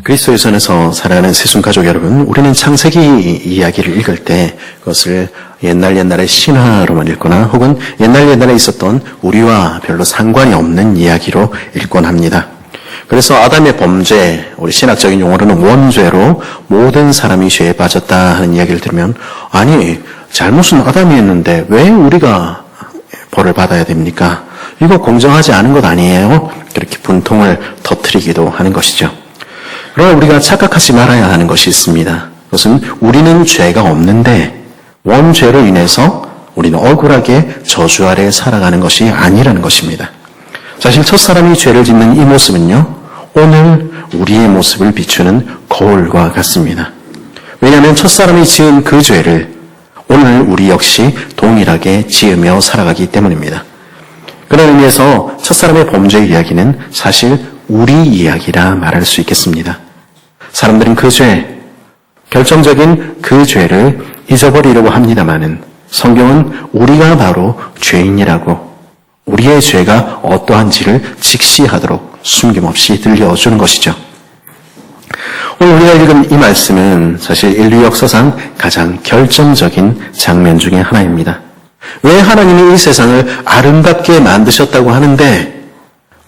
그리스도에서 살아가는 새순가족 여러분, 우리는 창세기 이야기를 읽을 때 그것을 옛날의 신화로만 읽거나 혹은 옛날에 있었던 우리와 별로 상관이 없는 이야기로 읽곤 합니다. 그래서 아담의 범죄, 우리 신학적인 용어로는 원죄로 모든 사람이 죄에 빠졌다 하는 이야기를 들으면, 아니 잘못은 아담이 했는데 왜 우리가 벌을 받아야 됩니까? 이거 공정하지 않은 것 아니에요? 그렇게 분통을 터뜨리기도 하는 것이죠. 그러나 우리가 착각하지 말아야 하는 것이 있습니다. 그것은 우리는 죄가 없는데 원죄로 인해서 우리는 억울하게 저주 아래 살아가는 것이 아니라는 것입니다. 사실 첫사람이 죄를 짓는 이 모습은요, 오늘 우리의 모습을 비추는 거울과 같습니다. 왜냐하면 첫사람이 지은 그 죄를 오늘 우리 역시 동일하게 지으며 살아가기 때문입니다. 그런 의미에서 첫사람의 범죄 이야기는 사실 우리 이야기라 말할 수 있겠습니다. 사람들은 그 죄, 결정적인 그 죄를 잊어버리려고 합니다마는 성경은 우리가 바로 죄인이라고, 우리의 죄가 어떠한지를 직시하도록 숨김없이 들려주는 것이죠. 오늘 우리가 읽은 이 말씀은 사실 인류 역사상 가장 결정적인 장면 중에 하나입니다. 왜 하나님이 이 세상을 아름답게 만드셨다고 하는데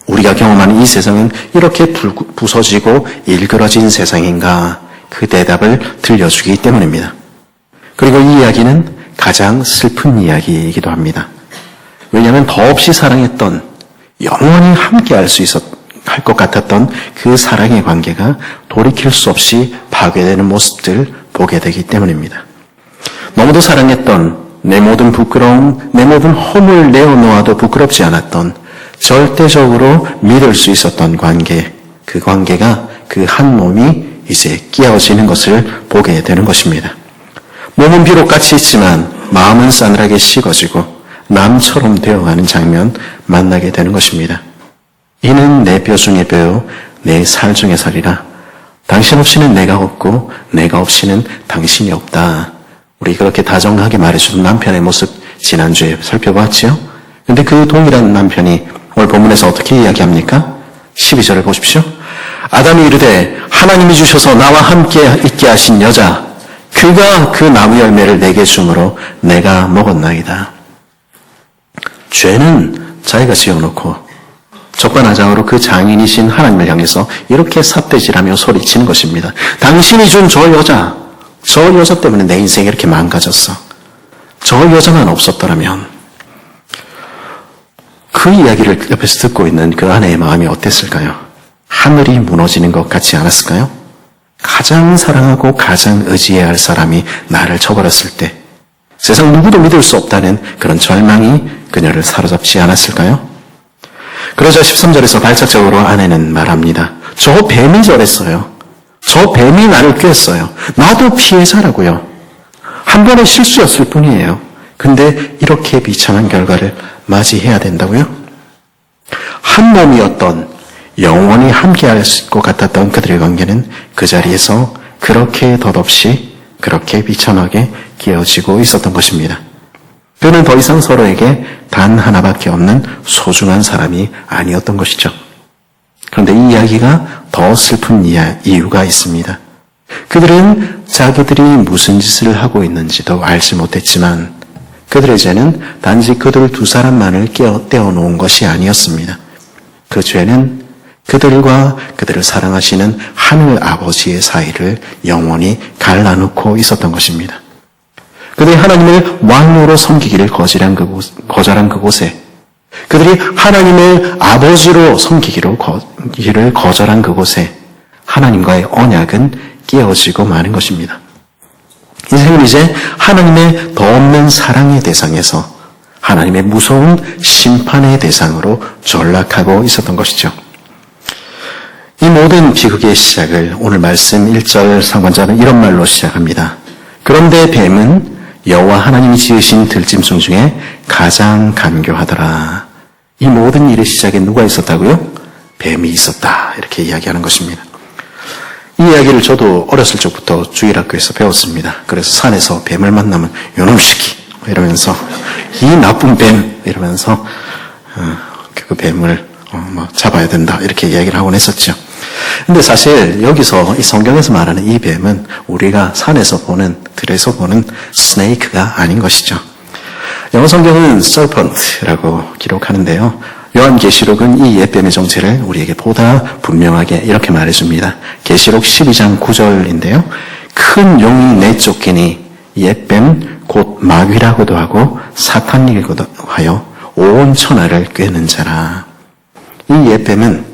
우리가 경험하는 이 세상은 이렇게 부서지고 일그러진 세상인가? 그 대답을 들려주기 때문입니다. 그리고 이 이야기는 가장 슬픈 이야기이기도 합니다. 왜냐하면 더없이 사랑했던, 영원히 함께 할 것 같았던 그 사랑의 관계가 돌이킬 수 없이 파괴되는 모습들 보게 되기 때문입니다. 너무도 사랑했던, 내 모든 부끄러움, 내 모든 허물 내어놓아도 부끄럽지 않았던, 절대적으로 믿을 수 있었던 관계, 그 관계가 그 한 몸이 이제 끼어지는 것을 보게 되는 것입니다. 몸은 비록 같이 있지만 마음은 싸늘하게 식어지고 남처럼 되어가는 장면 만나게 되는 것입니다. 이는 내 뼈 중의 뼈요 내 살 중의 살이라. 당신 없이는 내가 없고 내가 없이는 당신이 없다. 우리 그렇게 다정하게 말해주던 남편의 모습 지난주에 살펴봤지요? 근데 그 동일한 남편이 오늘 본문에서 어떻게 이야기합니까? 12절을 보십시오. 아담이 이르되 하나님이 주셔서 나와 함께 있게 하신 여자, 그가 그 나무 열매를 내게 주므로 내가 먹었나이다. 죄는 자기가 지어놓고 적반하장으로 그 장인이신 하나님을 향해서 이렇게 삿대질하며 소리치는 것입니다. 당신이 준 저 여자 때문에 내 인생이 이렇게 망가졌어. 저 여자만 없었더라면. 그 이야기를 옆에서 듣고 있는 그 아내의 마음이 어땠을까요? 하늘이 무너지는 것 같지 않았을까요? 가장 사랑하고 가장 의지해야 할 사람이 나를 쳐버렸을 때 세상 누구도 믿을 수 없다는 그런 절망이 그녀를 사로잡지 않았을까요? 그러자 13절에서 발작적으로 아내는 말합니다. 저 뱀이 저랬어요. 저 뱀이 나를 꿰었어요. 나도 피해자라고요. 한 번의 실수였을 뿐이에요. 근데 이렇게 비참한 결과를 맞이해야 된다고요? 한 몸이었던, 영원히 함께할 것 같았던 그들의 관계는 그 자리에서 그렇게 덧없이, 그렇게 비참하게 깨어지고 있었던 것입니다. 그는 더 이상 서로에게 단 하나밖에 없는 소중한 사람이 아니었던 것이죠. 그런데 이 이야기가 더 슬픈 이유가 있습니다. 그들은 자기들이 무슨 짓을 하고 있는지도 알지 못했지만 그들의 죄는 단지 그들 두 사람만을 떼어놓은 것이 아니었습니다. 그 죄는 그들과 그들을 사랑하시는 하늘 아버지의 사이를 영원히 갈라놓고 있었던 것입니다. 그들이 하나님을 왕으로 섬기기를 거절한 그곳에, 그들이 하나님을 아버지로 섬기기를 거절한 그곳에 하나님과의 언약은 깨어지고 마는 것입니다. 인생은 이제 하나님의 더 없는 사랑의 대상에서 하나님의 무서운 심판의 대상으로 전락하고 있었던 것이죠. 이 모든 비극의 시작을 오늘 말씀 1절 상관자는 이런 말로 시작합니다. 그런데 뱀은 여호와 하나님이 지으신 들짐승 중에 가장 간교하더라. 이 모든 일의 시작에 누가 있었다고요? 뱀이 있었다. 이렇게 이야기하는 것입니다. 이 이야기를 저도 어렸을 적부터 주일학교에서 배웠습니다. 그래서 산에서 뱀을 만나면 요놈 새끼 이러면서 이 나쁜 뱀 이러면서 그 뱀을 잡아야 된다 이렇게 이야기를 하곤 했었죠. 근데 사실 여기서 이 성경에서 말하는 이 뱀은 우리가 산에서 보는, 들에서 보는 스네이크가 아닌 것이죠. 영어 성경은 serpent라고 기록하는데요. 요한계시록은 이 옛뱀의 정체를 우리에게 보다 분명하게 이렇게 말해줍니다. 계시록 12장 9절인데요. 큰 용이 내쫓기니 옛뱀 곧 마귀라고도 하고 사탄이라고도 하여 온 천하를 꿰는 자라. 이 옛뱀은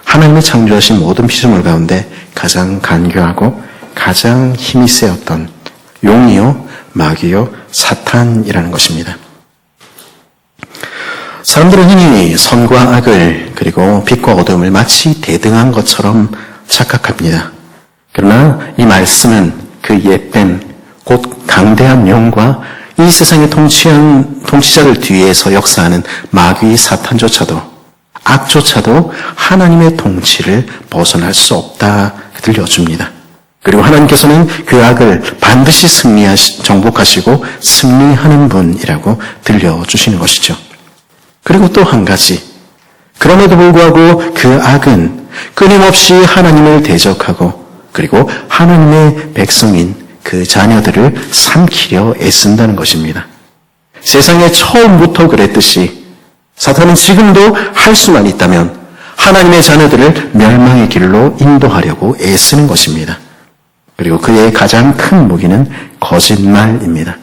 하나님이 창조하신 모든 피조물 가운데 가장 간교하고 가장 힘이 세었던 용이요, 마귀요, 사탄이라는 것입니다. 사람들은 흔히 선과 악을 그리고 빛과 어둠을 마치 대등한 것처럼 착각합니다. 그러나 이 말씀은 그 옛뱀, 곧 강대한 용과 이 세상의 통치자를 뒤에서 역사하는 마귀 사탄조차도, 악조차도 하나님의 통치를 벗어날 수 없다 들려줍니다. 그리고 하나님께서는 그 악을 반드시 정복하시고 승리하는 분이라고 들려주시는 것이죠. 그리고 또 한 가지, 그럼에도 불구하고 그 악은 끊임없이 하나님을 대적하고 그리고 하나님의 백성인 그 자녀들을 삼키려 애쓴다는 것입니다. 세상에 처음부터 그랬듯이 사탄은 지금도 할 수만 있다면 하나님의 자녀들을 멸망의 길로 인도하려고 애쓰는 것입니다. 그리고 그의 가장 큰 무기는 거짓말입니다.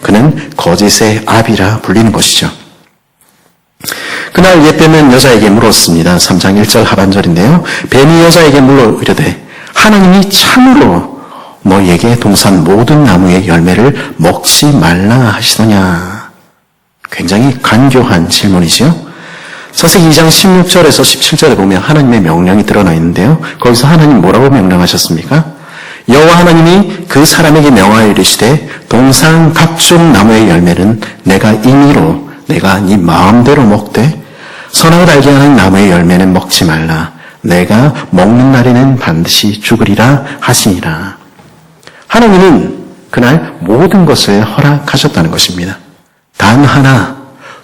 그는 거짓의 아비라 불리는 것이죠. 그날 옛뱀은 여자에게 물었습니다. 3장 1절 하반절인데요. 뱀이 여자에게 물어 이르되 하나님이 참으로 너희에게 동산 모든 나무의 열매를 먹지 말라 하시더냐. 굉장히 간교한 질문이지요. 창세기 2장 16절에서 17절에 보면 하나님의 명령이 드러나 있는데요. 거기서 하나님 뭐라고 명령하셨습니까? 여호와 하나님이 그 사람에게 명하여 이르시되 동산 각종 나무의 열매는 내가 임의로 내가 네 마음대로 먹되 선악을 알게 하는 나무의 열매는 먹지 말라. 내가 먹는 날에는 반드시 죽으리라 하시니라. 하나님은 그날 모든 것을 허락하셨다는 것입니다. 단 하나,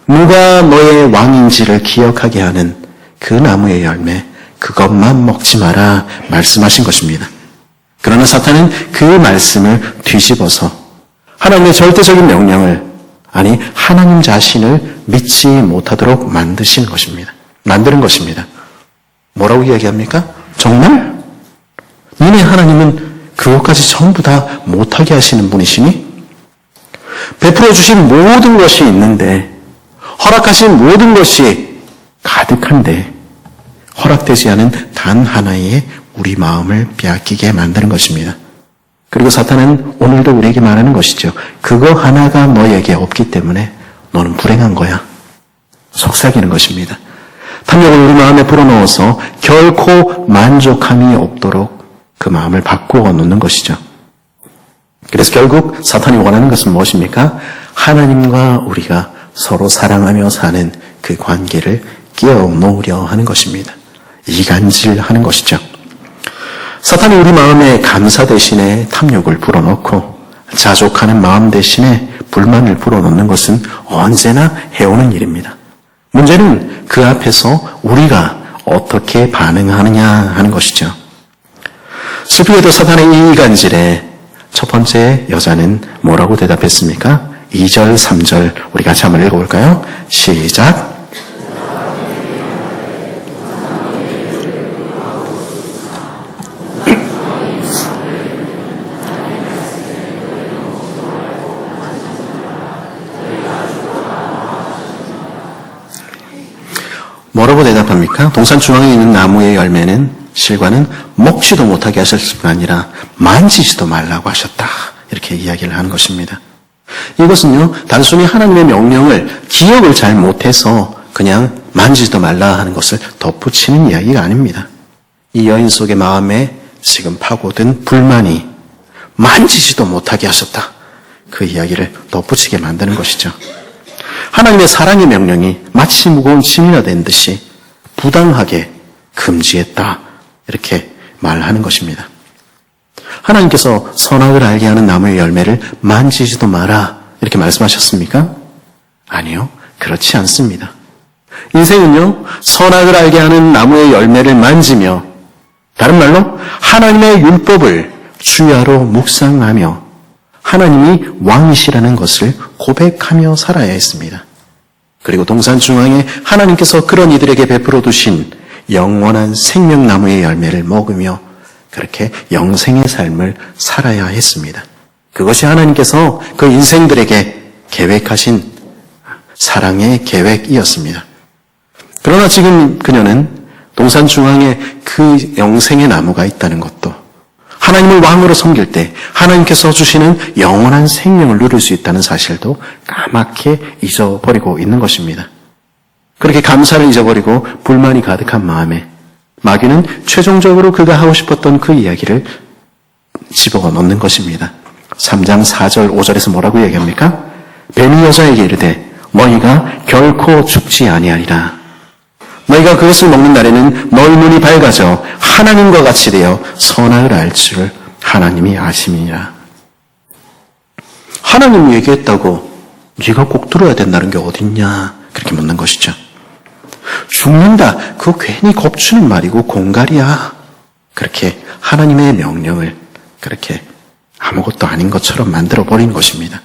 누가 너의 왕인지를 기억하게 하는 그 나무의 열매, 그것만 먹지 마라 말씀하신 것입니다. 그러나 사탄은 그 말씀을 뒤집어서 하나님의 절대적인 명령을, 아니 하나님 자신을 믿지 못하도록 만드는 것입니다. 뭐라고 이야기합니까? 정말? 니네 하나님은 그것까지 전부 다 못하게 하시는 분이시니? 베풀어 주신 모든 것이 있는데, 허락하신 모든 것이 가득한데 허락되지 않은 단 하나의 우리 마음을 빼앗기게 만드는 것입니다. 그리고 사탄은 오늘도 우리에게 말하는 것이죠. 그거 하나가 너에게 없기 때문에 너는 불행한 거야. 속삭이는 것입니다. 탐욕을 우리 마음에 불어넣어서 결코 만족함이 없도록 그 마음을 바꾸어 놓는 것이죠. 그래서 결국 사탄이 원하는 것은 무엇입니까? 하나님과 우리가 서로 사랑하며 사는 그 관계를 끼워 놓으려 하는 것입니다. 이간질하는 것이죠. 사탄이 우리 마음에 감사 대신에 탐욕을 불어넣고 자족하는 마음 대신에 불만을 불어넣는 것은 언제나 해오는 일입니다. 문제는 그 앞에서 우리가 어떻게 반응하느냐 하는 것이죠. 슬프게도 사탄의 이 이간질에 첫 번째 여자는 뭐라고 대답했습니까? 2절, 3절 우리 같이 한번 읽어볼까요? 시작. 뭐라고 대답합니까? 동산 중앙에 있는 나무의 열매는 실과는 먹지도 못하게 하셨을 뿐 아니라 만지지도 말라고 하셨다. 이렇게 이야기를 하는 것입니다. 이것은요, 단순히 하나님의 명령을 기억을 잘 못해서 그냥 만지지도 말라 하는 것을 덧붙이는 이야기가 아닙니다. 이 여인 속의 마음에 지금 파고든 불만이 만지지도 못하게 하셨다. 그 이야기를 덧붙이게 만드는 것이죠. 하나님의 사랑의 명령이 마치 무거운 짐이라 된 듯이 부당하게 금지했다. 이렇게 말하는 것입니다. 하나님께서 선악을 알게 하는 나무의 열매를 만지지도 마라. 이렇게 말씀하셨습니까? 아니요. 그렇지 않습니다. 인생은요, 선악을 알게 하는 나무의 열매를 만지며 다른 말로 하나님의 율법을 주야로 묵상하며 하나님이 왕이시라는 것을 고백하며 살아야 했습니다. 그리고 동산 중앙에 하나님께서 그런 이들에게 베풀어 두신 영원한 생명나무의 열매를 먹으며 그렇게 영생의 삶을 살아야 했습니다. 그것이 하나님께서 그 인생들에게 계획하신 사랑의 계획이었습니다. 그러나 지금 그녀는 동산 중앙에 그 영생의 나무가 있다는 것도, 하나님을 왕으로 섬길 때 하나님께서 주시는 영원한 생명을 누릴 수 있다는 사실도 까맣게 잊어버리고 있는 것입니다. 그렇게 감사를 잊어버리고 불만이 가득한 마음에 마귀는 최종적으로 그가 하고 싶었던 그 이야기를 집어넣는 것입니다. 3장 4절 5절에서 뭐라고 얘기합니까? 뱀이 여자에게 이르되 너희가 결코 죽지 아니하리라. 너희가 그것을 먹는 날에는 너희 눈이 밝아져 하나님과 같이 되어 선악을 알 줄 하나님이 아심이니라. 하나님이 얘기했다고 네가 꼭 들어야 된다는 게 어딨냐, 그렇게 묻는 것이죠. 죽는다, 그거 괜히 겁주는 말이고 공갈이야. 그렇게 하나님의 명령을 그렇게 아무것도 아닌 것처럼 만들어버린 것입니다.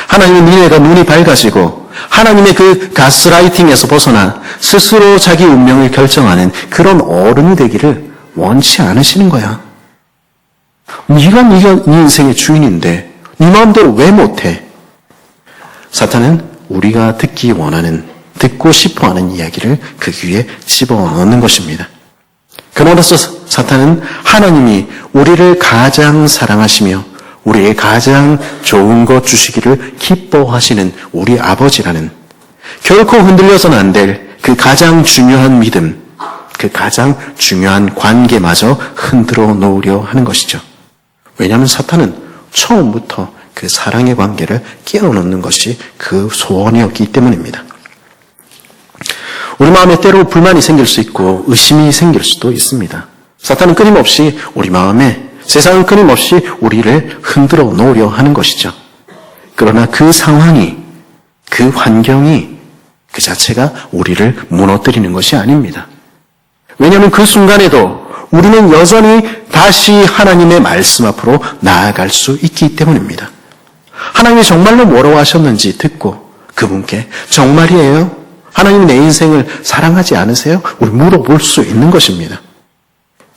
하나님은 니네가 눈이 밝아지고 하나님의 그 가스라이팅에서 벗어나 스스로 자기 운명을 결정하는 그런 어른이 되기를 원치 않으시는 거야. 네가 네 인생의 주인인데 네 마음대로 왜 못해? 사탄은 우리가 듣기 원하는, 듣고 싶어하는 이야기를 그 귀에 집어넣는 것입니다. 그러면서 사탄은 하나님이 우리를 가장 사랑하시며 우리에게 가장 좋은 것 주시기를 기뻐하시는 우리 아버지라는, 결코 흔들려서는 안 될 그 가장 중요한 믿음, 그 가장 중요한 관계마저 흔들어 놓으려 하는 것이죠. 왜냐하면 사탄은 처음부터 그 사랑의 관계를 깨어놓는 것이 그 소원이었기 때문입니다. 우리 마음에 때로 불만이 생길 수 있고 의심이 생길 수도 있습니다. 사탄은 끊임없이 우리 마음에, 세상은 끊임없이 우리를 흔들어 놓으려 하는 것이죠. 그러나 그 상황이, 그 환경이 그 자체가 우리를 무너뜨리는 것이 아닙니다. 왜냐하면 그 순간에도 우리는 여전히 다시 하나님의 말씀 앞으로 나아갈 수 있기 때문입니다. 하나님이 정말로 뭐라고 하셨는지 듣고 그분께 정말이에요? 하나님이 내 인생을 사랑하지 않으세요? 우리 물어볼 수 있는 것입니다.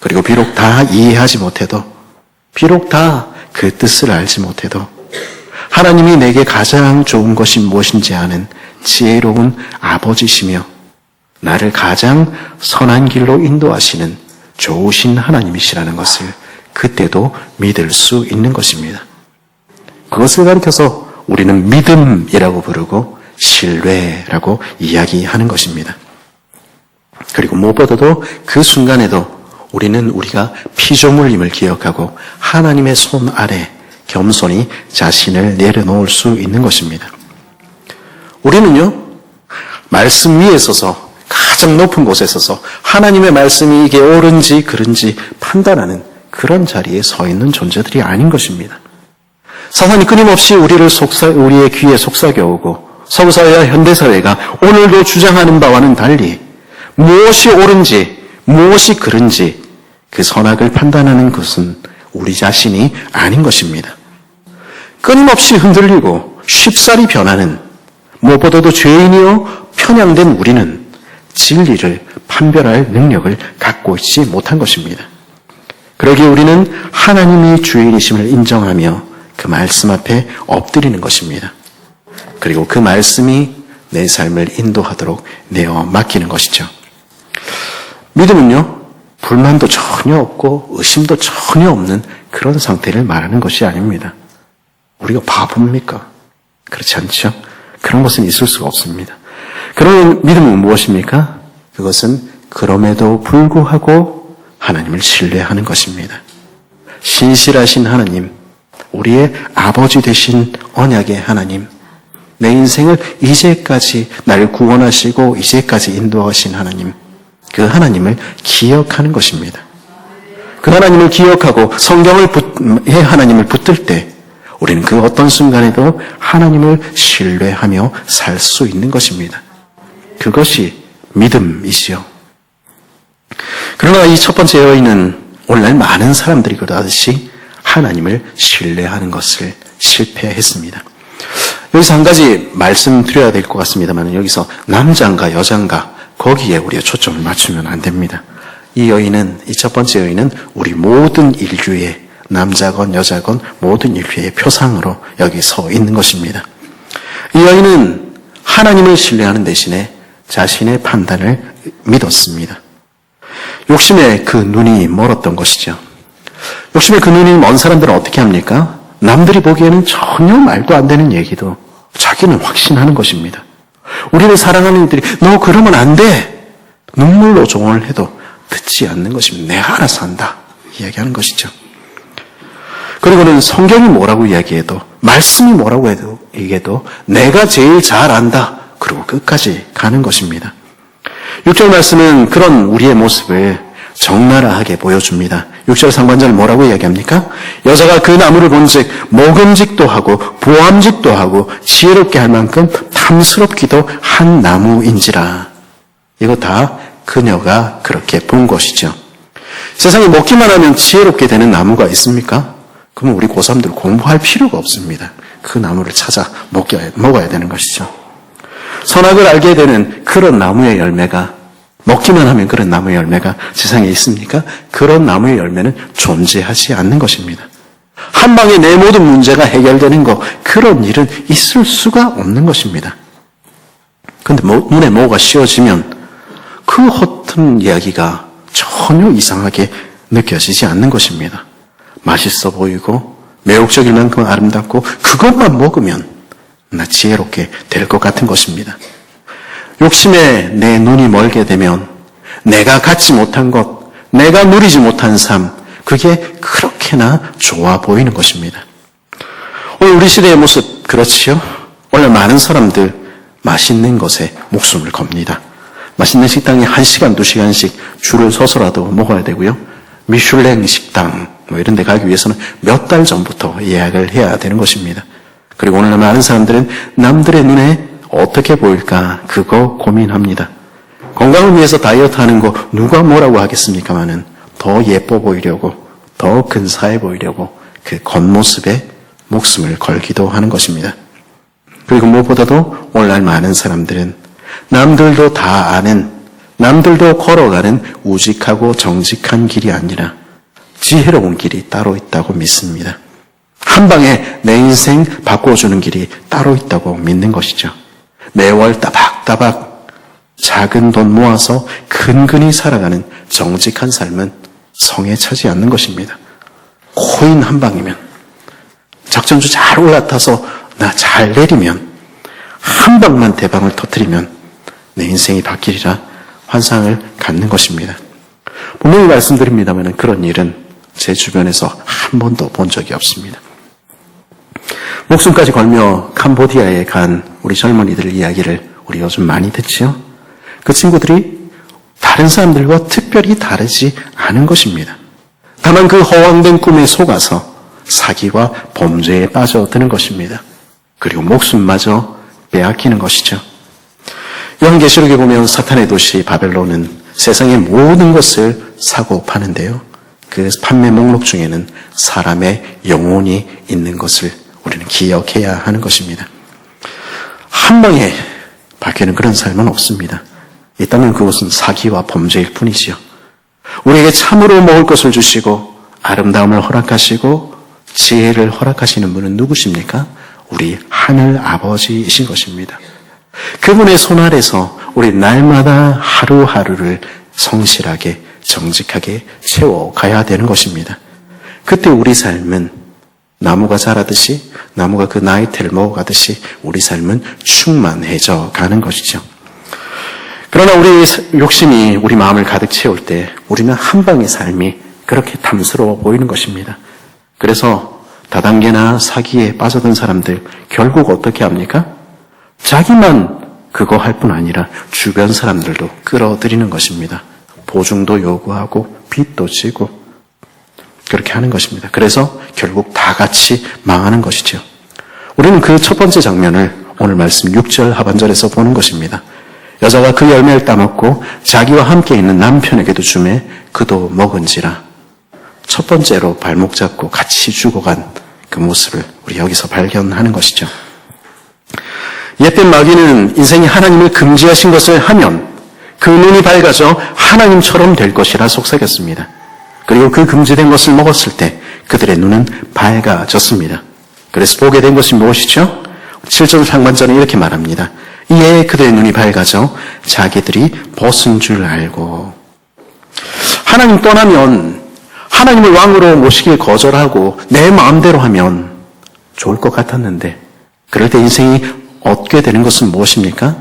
그리고 비록 다 이해하지 못해도, 비록 다 그 뜻을 알지 못해도 하나님이 내게 가장 좋은 것이 무엇인지 아는 지혜로운 아버지시며 나를 가장 선한 길로 인도하시는 좋으신 하나님이시라는 것을 그때도 믿을 수 있는 것입니다. 그것을 가리켜서 우리는 믿음이라고 부르고 신뢰라고 이야기하는 것입니다. 그리고 무엇보다도 그 순간에도 우리는 우리가 피조물임을 기억하고 하나님의 손 아래 겸손히 자신을 내려놓을 수 있는 것입니다. 우리는요, 말씀 위에 서서, 가장 높은 곳에 서서 하나님의 말씀이 이게 옳은지 그른지 판단하는 그런 자리에 서 있는 존재들이 아닌 것입니다. 사탄이 끊임없이 우리의 귀에 속삭여오고 서구사회와 현대사회가 오늘도 주장하는 바와는 달리 무엇이 옳은지 무엇이 그른지 그 선악을 판단하는 것은 우리 자신이 아닌 것입니다. 끊임없이 흔들리고 쉽사리 변하는, 무엇보다도 죄인이요 편향된 우리는 진리를 판별할 능력을 갖고 있지 못한 것입니다. 그러기에 우리는 하나님이 주인이심을 인정하며 그 말씀 앞에 엎드리는 것입니다. 그리고 그 말씀이 내 삶을 인도하도록 내어 맡기는 것이죠. 믿음은요, 불만도 전혀 없고 의심도 전혀 없는 그런 상태를 말하는 것이 아닙니다. 우리가 바보입니까? 그렇지 않죠? 그런 것은 있을 수가 없습니다. 그런 믿음은 무엇입니까? 그것은 그럼에도 불구하고 하나님을 신뢰하는 것입니다. 신실하신 하나님, 우리의 아버지 되신 언약의 하나님, 내 인생을 이제까지 나를 구원하시고 이제까지 인도하신 하나님, 그 하나님을 기억하는 것입니다. 그 하나님을 기억하고 성경의 하나님을 붙들 때 우리는 그 어떤 순간에도 하나님을 신뢰하며 살 수 있는 것입니다. 그것이 믿음이지요. 그러나 이 첫 번째 여인은 오늘날 많은 사람들이 그러하듯이 하나님을 신뢰하는 것을 실패했습니다. 여기서 한 가지 말씀드려야 될 것 같습니다만, 여기서 남자인가 여자인가 거기에 우리가 초점을 맞추면 안 됩니다. 이 첫 번째 여인은 우리 모든 인류의, 남자건 여자건 모든 인류의 표상으로 여기 서 있는 것입니다. 이 여인은 하나님을 신뢰하는 대신에 자신의 판단을 믿었습니다. 욕심에 그 눈이 멀었던 것이죠. 욕심에 그 눈이 먼 사람들은 어떻게 합니까? 남들이 보기에는 전혀 말도 안 되는 얘기도 자기는 확신하는 것입니다. 우리를 사랑하는 이들이 너 그러면 안 돼! 눈물로 조언을 해도 듣지 않는 것입니다. 내가 알아서 한다. 이야기하는 것이죠. 그리고는 성경이 뭐라고 이야기해도, 말씀이 뭐라고 해도, 얘기해도 내가 제일 잘 안다. 그리고 끝까지 가는 것입니다. 6절 말씀은 그런 우리의 모습을 적나라하게 보여줍니다. 6절 상반절 뭐라고 이야기합니까? 여자가 그 나무를 본즉 먹음직도 하고 보암직도 하고 지혜롭게 할 만큼 탐스럽기도 한 나무인지라. 이거 다 그녀가 그렇게 본 것이죠. 세상에 먹기만 하면 지혜롭게 되는 나무가 있습니까? 그러면 우리 고3들 공부할 필요가 없습니다. 그 나무를 찾아 먹어야 되는 것이죠. 선악을 알게 되는 그런 나무의 열매가, 먹기만 하면 그런 나무의 열매가 세상에 있습니까? 그런 나무의 열매는 존재하지 않는 것입니다. 한 방에 내 모든 문제가 해결되는 것, 그런 일은 있을 수가 없는 것입니다. 그런데 눈에 뭐가 씌워지면 그 허튼 이야기가 전혀 이상하게 느껴지지 않는 것입니다. 맛있어 보이고 매혹적일 만큼 아름답고 그것만 먹으면 나 지혜롭게 될 것 같은 것입니다. 욕심에 내 눈이 멀게 되면 내가 갖지 못한 것, 내가 누리지 못한 삶, 그게 그렇게나 좋아 보이는 것입니다. 오늘 우리 시대의 모습 그렇지요? 오늘 많은 사람들 맛있는 것에 목숨을 겁니다. 맛있는 식당에 1시간, 2시간씩 줄을 서서라도 먹어야 되고요. 미슐랭 식당 이런 데 가기 위해서는 몇 달 전부터 예약을 해야 되는 것입니다. 그리고 오늘날 많은 사람들은 남들의 눈에 어떻게 보일까 그거 고민합니다. 건강을 위해서 다이어트 하는 거 누가 뭐라고 하겠습니까마는 더 예뻐 보이려고, 더 근사해 보이려고 그 겉모습에 목숨을 걸기도 하는 것입니다. 그리고 무엇보다도 오늘날 많은 사람들은 남들도 다 아는, 남들도 걸어가는 우직하고 정직한 길이 아니라 지혜로운 길이 따로 있다고 믿습니다. 한 방에 내 인생 바꿔주는 길이 따로 있다고 믿는 것이죠. 매월 따박따박 작은 돈 모아서 근근히 살아가는 정직한 삶은 성에 차지 않는 것입니다. 코인 한 방이면, 작전주 잘 올라타서 나 잘 내리면, 한 방만 대방을 터뜨리면 내 인생이 바뀌리라 환상을 갖는 것입니다. 분명히 말씀드립니다만 그런 일은 제 주변에서 한 번도 본 적이 없습니다. 목숨까지 걸며 캄보디아에 간 우리 젊은이들 이야기를 우리 요즘 많이 듣지요? 그 친구들이 다른 사람들과 특별히 다르지 않은 것입니다. 다만 그 허황된 꿈에 속아서 사기와 범죄에 빠져드는 것입니다. 그리고 목숨마저 빼앗기는 것이죠. 요한계시록에 보면 사탄의 도시 바벨론은 세상의 모든 것을 사고 파는데요. 그 판매 목록 중에는 사람의 영혼이 있는 것을 우리는 기억해야 하는 것입니다. 한 방에 바뀌는 그런 삶은 없습니다. 있다면 그것은 사기와 범죄일 뿐이지요. 우리에게 참으로 먹을 것을 주시고 아름다움을 허락하시고 지혜를 허락하시는 분은 누구십니까? 우리 하늘 아버지이신 것입니다. 그분의 손 아래서 우리 날마다 하루하루를 성실하게 정직하게 채워가야 되는 것입니다. 그때 우리 삶은 나무가 자라듯이, 나무가 그 나이테를 먹어가듯이 우리 삶은 충만해져 가는 것이죠. 그러나 우리 욕심이 우리 마음을 가득 채울 때 우리는 한 방의 삶이 그렇게 탐스러워 보이는 것입니다. 그래서 다단계나 사기에 빠져든 사람들 결국 어떻게 합니까? 자기만 그거 할 뿐 아니라 주변 사람들도 끌어들이는 것입니다. 보증도 요구하고 빚도 지고 그렇게 하는 것입니다. 그래서 결국 다 같이 망하는 것이죠. 우리는 그 첫 번째 장면을 오늘 말씀 6절 하반절에서 보는 것입니다. 여자가 그 열매를 따먹고 자기와 함께 있는 남편에게도 주매 그도 먹은지라. 첫 번째로 발목 잡고 같이 죽어간 그 모습을 우리 여기서 발견하는 것이죠. 옛된 마귀는 인생이 하나님을 금지하신 것을 하면 그 눈이 밝아져 하나님처럼 될 것이라 속삭였습니다. 그리고 그 금지된 것을 먹었을 때 그들의 눈은 밝아졌습니다. 그래서 보게 된 것이 무엇이죠? 7절 상반절은 이렇게 말합니다. 이에 그들의 눈이 밝아져 자기들이 벗은 줄 알고. 하나님 떠나면 하나님을 왕으로 모시길 거절하고 내 마음대로 하면 좋을 것 같았는데 그럴 때 인생이 얻게 되는 것은 무엇입니까?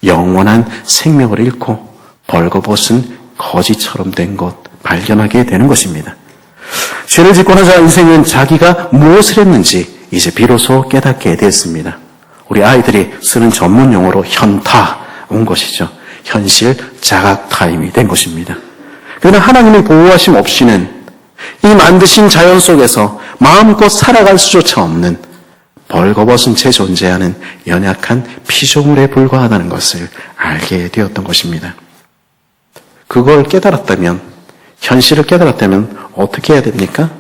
영원한 생명을 잃고 벌거벗은 거지처럼 된 것 발견하게 되는 것입니다. 죄를 짓고 나자 인생은 자기가 무엇을 했는지 이제 비로소 깨닫게 됐습니다. 우리 아이들이 쓰는 전문 용어로 현타 온 것이죠. 현실 자각 타임이 된 것입니다. 그러나 하나님의 보호하심 없이는 이 만드신 자연 속에서 마음껏 살아갈 수조차 없는 벌거벗은 채 존재하는 연약한 피조물에 불과하다는 것을 알게 되었던 것입니다. 그걸 깨달았다면, 현실을 깨달았다면 어떻게 해야 됩니까?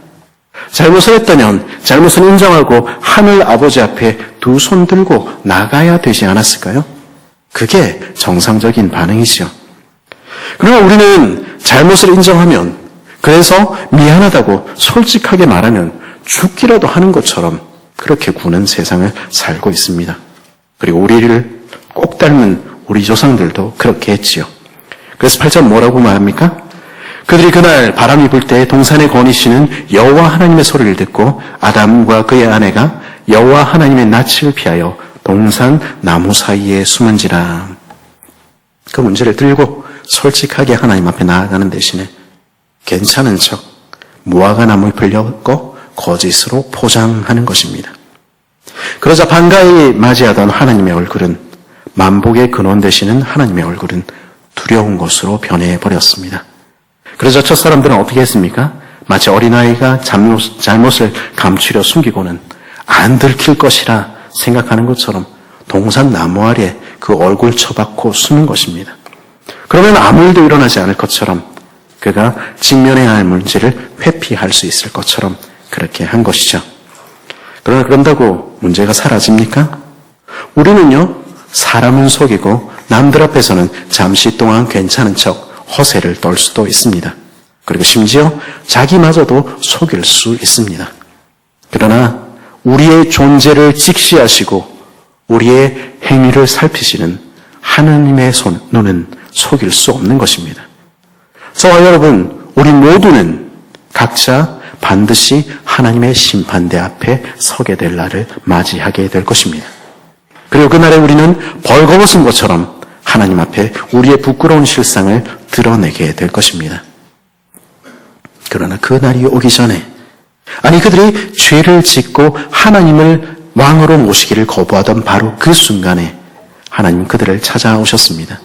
잘못을 했다면 잘못을 인정하고 하늘 아버지 앞에 두 손 들고 나가야 되지 않았을까요? 그게 정상적인 반응이지요. 그러나 우리는 잘못을 인정하면, 그래서 미안하다고 솔직하게 말하면 죽기라도 하는 것처럼 그렇게 구는 세상을 살고 있습니다. 그리고 우리를 꼭 닮은 우리 조상들도 그렇게 했지요. 그래서 8절 뭐라고 말합니까? 그들이 그날 바람이 불 때 동산에 거니시는 여호와 하나님의 소리를 듣고 아담과 그의 아내가 여호와 하나님의 낯을 피하여 동산 나무 사이에 숨은지라. 그 문제를 들고 솔직하게 하나님 앞에 나아가는 대신에 괜찮은 척 무화과 나무에 불렸고 거짓으로 포장하는 것입니다. 그러자 반가이 맞이하던 하나님의 얼굴은, 만복의 근원 되시는 하나님의 얼굴은 두려운 것으로 변해버렸습니다. 그러자 첫사람들은 어떻게 했습니까? 마치 어린아이가 잘못을 감추려 숨기고는 안 들킬 것이라 생각하는 것처럼 동산 나무 아래 그 얼굴 처박고 숨은 것입니다. 그러면 아무 일도 일어나지 않을 것처럼, 그가 직면해야 할 문제를 회피할 수 있을 것처럼 그렇게 한 것이죠. 그러나 그런다고 문제가 사라집니까? 우리는요, 사람은 속이고 남들 앞에서는 잠시 동안 괜찮은 척 허세를 떨 수도 있습니다. 그리고 심지어 자기마저도 속일 수 있습니다. 그러나 우리의 존재를 직시하시고 우리의 행위를 살피시는 하나님의 눈은 속일 수 없는 것입니다. 저와 여러분, 우리 모두는 각자 반드시 하나님의 심판대 앞에 서게 될 날을 맞이하게 될 것입니다. 그리고 그날에 우리는 벌거벗은 것처럼 하나님 앞에 우리의 부끄러운 실상을 드러내게 될 것입니다. 그러나 그 날이 오기 전에, 아니 그들이 죄를 짓고 하나님을 왕으로 모시기를 거부하던 바로 그 순간에 하나님 그들을 찾아오셨습니다.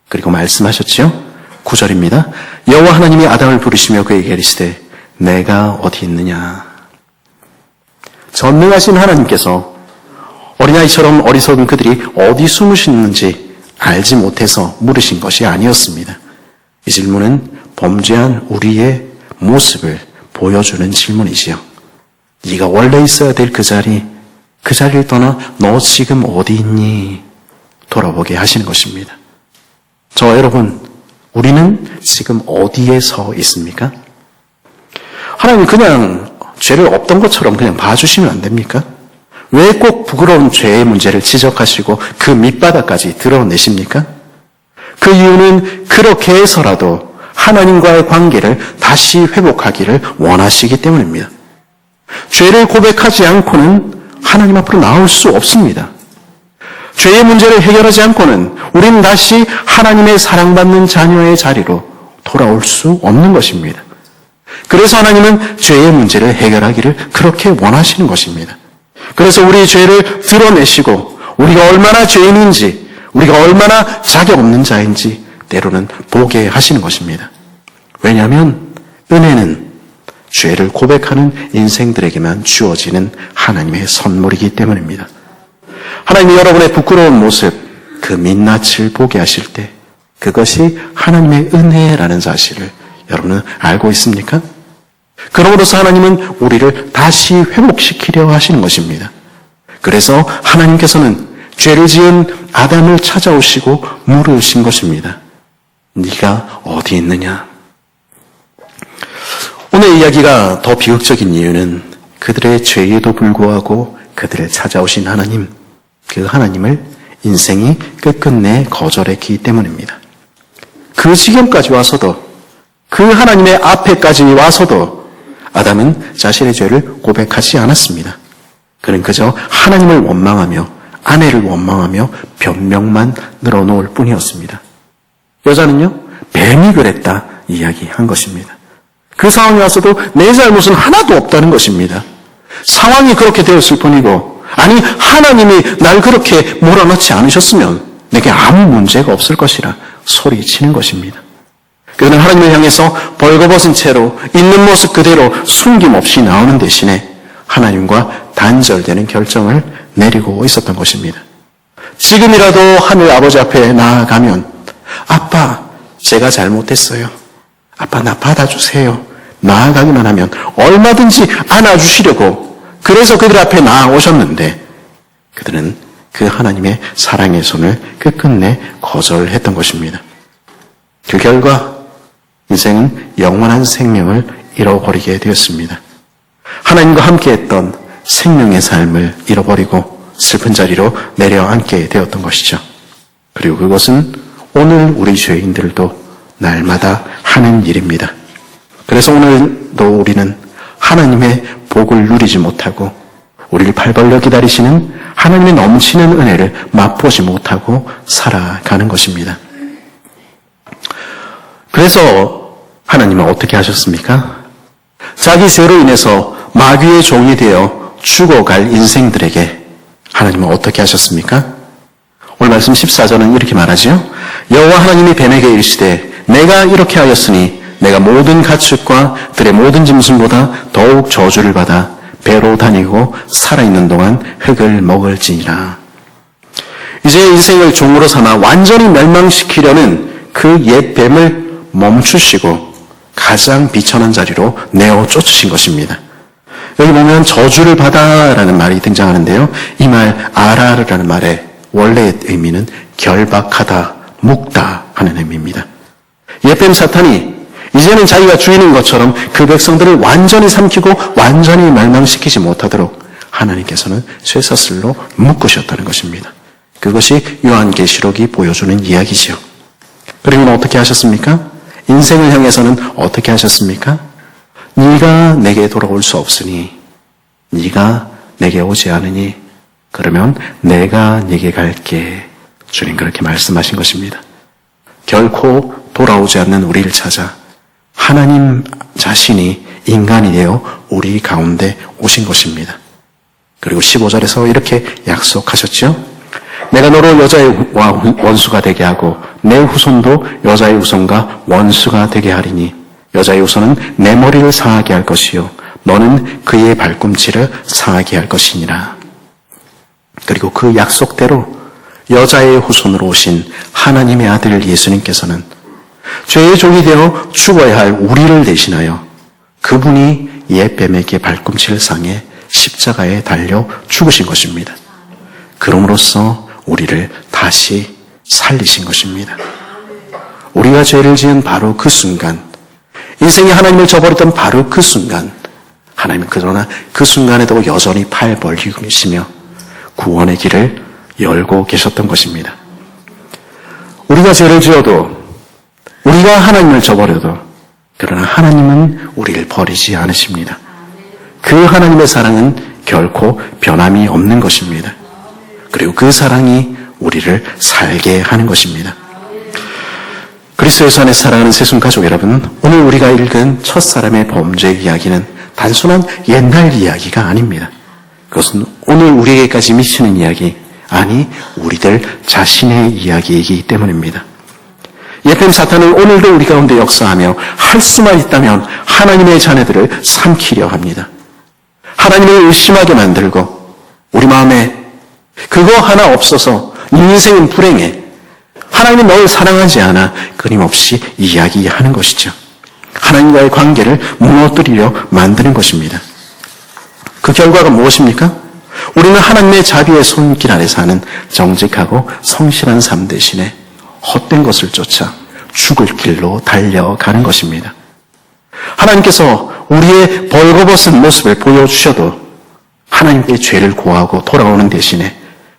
그리고 말씀하셨죠? 9절입니다. 여호와 하나님이 아담을 부르시며 그에게 이르시되 내가 어디 있느냐. 전능하신 하나님께서 어린아이처럼 어리석은 그들이 어디 숨으시는지 알지 못해서 물으신 것이 아니었습니다. 이 질문은 범죄한 우리의 모습을 보여주는 질문이지요. 네가 원래 있어야 될 그 자리를 떠나 너 지금 어디 있니? 돌아보게 하시는 것입니다. 저와 여러분, 우리는 지금 어디에 서 있습니까? 하나님 그냥 죄를 없던 것처럼 그냥 봐주시면 안 됩니까? 왜 꼭 부끄러운 죄의 문제를 지적하시고 그 밑바닥까지 드러내십니까? 그 이유는 그렇게 해서라도 하나님과의 관계를 다시 회복하기를 원하시기 때문입니다. 죄를 고백하지 않고는 하나님 앞으로 나올 수 없습니다. 죄의 문제를 해결하지 않고는 우리는 다시 하나님의 사랑받는 자녀의 자리로 돌아올 수 없는 것입니다. 그래서 하나님은 죄의 문제를 해결하기를 그렇게 원하시는 것입니다. 그래서 우리의 죄를 드러내시고 우리가 얼마나 죄인인지, 우리가 얼마나 자격 없는 자인지 때로는 보게 하시는 것입니다. 왜냐하면 은혜는 죄를 고백하는 인생들에게만 주어지는 하나님의 선물이기 때문입니다. 하나님이 여러분의 부끄러운 모습, 그 민낯을 보게 하실 때 그것이 하나님의 은혜라는 사실을 여러분은 알고 있습니까? 그러므로서 하나님은 우리를 다시 회복시키려 하시는 것입니다. 그래서 하나님께서는 죄를 지은 아담을 찾아오시고 물으신 것입니다. 네가 어디 있느냐? 오늘 이야기가 더 비극적인 이유는 그들의 죄에도 불구하고 그들을 찾아오신 하나님, 그 하나님을 인생이 끝끝내 거절했기 때문입니다. 그 지경까지 와서도, 그 하나님의 앞에까지 와서도 아담은 자신의 죄를 고백하지 않았습니다. 그는 그저 하나님을 원망하며 아내를 원망하며 변명만 늘어놓을 뿐이었습니다. 여자는요, 뱀이 그랬다 이야기한 것입니다. 그 상황에 와서도 내 잘못은 하나도 없다는 것입니다. 상황이 그렇게 되었을 뿐이고, 아니 하나님이 날 그렇게 몰아넣지 않으셨으면 내게 아무 문제가 없을 것이라 소리치는 것입니다. 그는 하나님을 향해서 벌거벗은 채로 있는 모습 그대로 숨김없이 나오는 대신에 하나님과 단절되는 결정을 내리고 있었던 것입니다. 지금이라도 하늘 아버지 앞에 나아가면 아빠, 제가 잘못했어요. 아빠, 나 받아주세요. 나아가기만 하면 얼마든지 안아주시려고 그래서 그들 앞에 나아오셨는데 그들은 그 하나님의 사랑의 손을 끝끝내 거절했던 것입니다. 그 결과 인생은 영원한 생명을 잃어버리게 되었습니다. 하나님과 함께했던 생명의 삶을 잃어버리고 슬픈 자리로 내려앉게 되었던 것이죠. 그리고 그것은 오늘 우리 죄인들도 날마다 하는 일입니다. 그래서 오늘도 우리는 하나님의 복을 누리지 못하고 우리를 팔 벌려 기다리시는 하나님의 넘치는 은혜를 맛보지 못하고 살아가는 것입니다. 그래서 하나님은 어떻게 하셨습니까? 자기 죄로 인해서 마귀의 종이 되어 죽어갈 인생들에게 하나님은 어떻게 하셨습니까? 오늘 말씀 14절은 이렇게 말하죠. 여호와 하나님이 뱀에게 이르시되 내가 이렇게 하였으니 내가 모든 가축과 들의 모든 짐승보다 더욱 저주를 받아 배로 다니고 살아있는 동안 흙을 먹을지니라. 이제 인생을 종으로 삼아 완전히 멸망시키려는 그 옛 뱀을 멈추시고 가장 비천한 자리로 내어 쫓으신 것입니다. 여기 보면 저주를 받아라는 말이 등장하는데요. 이 말 아라르라는 말의 원래의 의미는 결박하다, 묶다 하는 의미입니다. 옛뱀 사탄이 이제는 자기가 주인인 것처럼 그 백성들을 완전히 삼키고 완전히 멸망시키지 못하도록 하나님께서는 쇠사슬로 묶으셨다는 것입니다. 그것이 요한계시록이 보여주는 이야기지요. 그리고는 어떻게 하셨습니까? 인생을 향해서는 어떻게 하셨습니까? 네가 내게 돌아올 수 없으니 네가 내게 오지 않으니 그러면 내가 네게 갈게. 주님 그렇게 말씀하신 것입니다. 결코 돌아오지 않는 우리를 찾아 하나님 자신이 인간이 되어 우리 가운데 오신 것입니다. 그리고 15절에서 이렇게 약속하셨죠. 내가 너로 여자의 원수가 되게 하고 내 후손도 여자의 후손과 원수가 되게 하리니 여자의 후손은 내 머리를 상하게 할 것이요 너는 그의 발꿈치를 상하게 할 것이니라. 그리고 그 약속대로 여자의 후손으로 오신 하나님의 아들 예수님께서는 죄의 종이 되어 죽어야 할 우리를 대신하여 그분이 옛뱀에게 발꿈치를 상해 십자가에 달려 죽으신 것입니다. 그럼으로써 우리를 다시 살리신 것입니다. 우리가 죄를 지은 바로 그 순간, 인생이 하나님을 저버렸던 바로 그 순간, 하나님은 그러나 그 순간에도 여전히 팔 벌리고 계시며 구원의 길을 열고 계셨던 것입니다. 우리가 죄를 지어도 우리가 하나님을 저버려도 그러나 하나님은 우리를 버리지 않으십니다. 그 하나님의 사랑은 결코 변함이 없는 것입니다. 그리고 그 사랑이 우리를 살게 하는 것입니다. 그리스도 예수 안에 사랑하는 새순가족 여러분, 오늘 우리가 읽은 첫사람의 범죄 이야기는 단순한 옛날 이야기가 아닙니다. 그것은 오늘 우리에게까지 미치는 이야기, 아니 우리들 자신의 이야기이기 때문입니다. 옛뱀 사탄은 오늘도 우리 가운데 역사하며 할 수만 있다면 하나님의 자녀들을 삼키려 합니다. 하나님을 의심하게 만들고 우리 마음에 그거 하나 없어서 네 인생은 불행해, 하나님은 너를 사랑하지 않아, 끊임없이 이야기하는 것이죠. 하나님과의 관계를 무너뜨리려 만드는 것입니다. 그 결과가 무엇입니까? 우리는 하나님의 자비의 손길 아래 사는 정직하고 성실한 삶 대신에 헛된 것을 쫓아 죽을 길로 달려가는 것입니다. 하나님께서 우리의 벌거벗은 모습을 보여주셔도 하나님께 죄를 고하고 돌아오는 대신에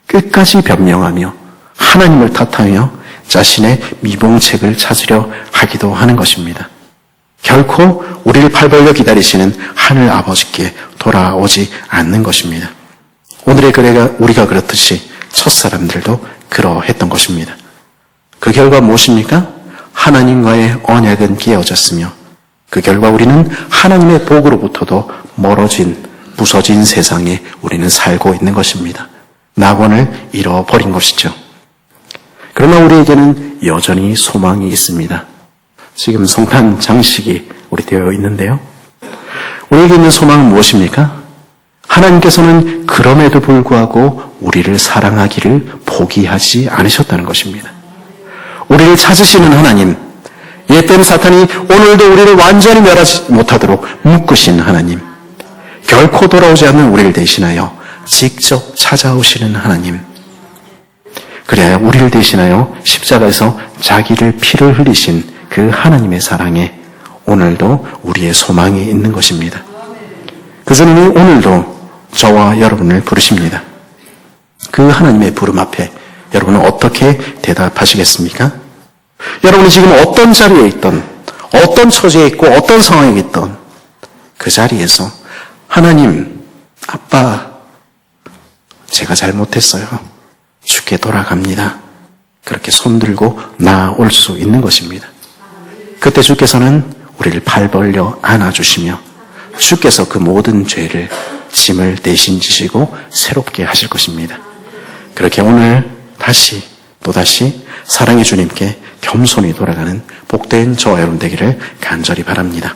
끝까지 변명하며 하나님을 탓하며 자신의 미봉책을 찾으려 하기도 하는 것입니다. 결코 우리를 팔 벌려 기다리시는 하늘 아버지께 돌아오지 않는 것입니다. 오늘의 우리가 그렇듯이 첫사람들도 그러했던 것입니다. 그 결과 무엇입니까? 하나님과의 언약은 깨어졌으며 그 결과 우리는 하나님의 복으로부터도 멀어진 부서진 세상에 우리는 살고 있는 것입니다. 낙원을 잃어버린 것이죠. 그러나 우리에게는 여전히 소망이 있습니다. 지금 성탄 장식이 우리 되어 있는데요. 우리에게 있는 소망은 무엇입니까? 하나님께서는 그럼에도 불구하고 우리를 사랑하기를 포기하지 않으셨다는 것입니다. 우리를 찾으시는 하나님, 옛된 사탄이 오늘도 우리를 완전히 멸하지 못하도록 묶으신 하나님, 결코 돌아오지 않는 우리를 대신하여 직접 찾아오시는 하나님, 그래야 우리를 대신하여 십자가에서 자기를 피를 흘리신 그 하나님의 사랑에 오늘도 우리의 소망이 있는 것입니다. 그 주님이 오늘도 저와 여러분을 부르십니다. 그 하나님의 부름 앞에 여러분은 어떻게 대답하시겠습니까? 여러분이 지금 어떤 자리에 있던, 어떤 처지에 있고 어떤 상황에 있던 그 자리에서 하나님, 아빠, 제가 잘못했어요. 주께 돌아갑니다. 그렇게 손들고 나올 수 있는 것입니다. 그때 주께서는 우리를 팔 벌려 안아주시며 주께서 그 모든 죄를 짐을 대신 지시고 새롭게 하실 것입니다. 그렇게 오늘 또다시 사랑의 주님께 겸손히 돌아가는 복된 저와 여러분 되기를 간절히 바랍니다.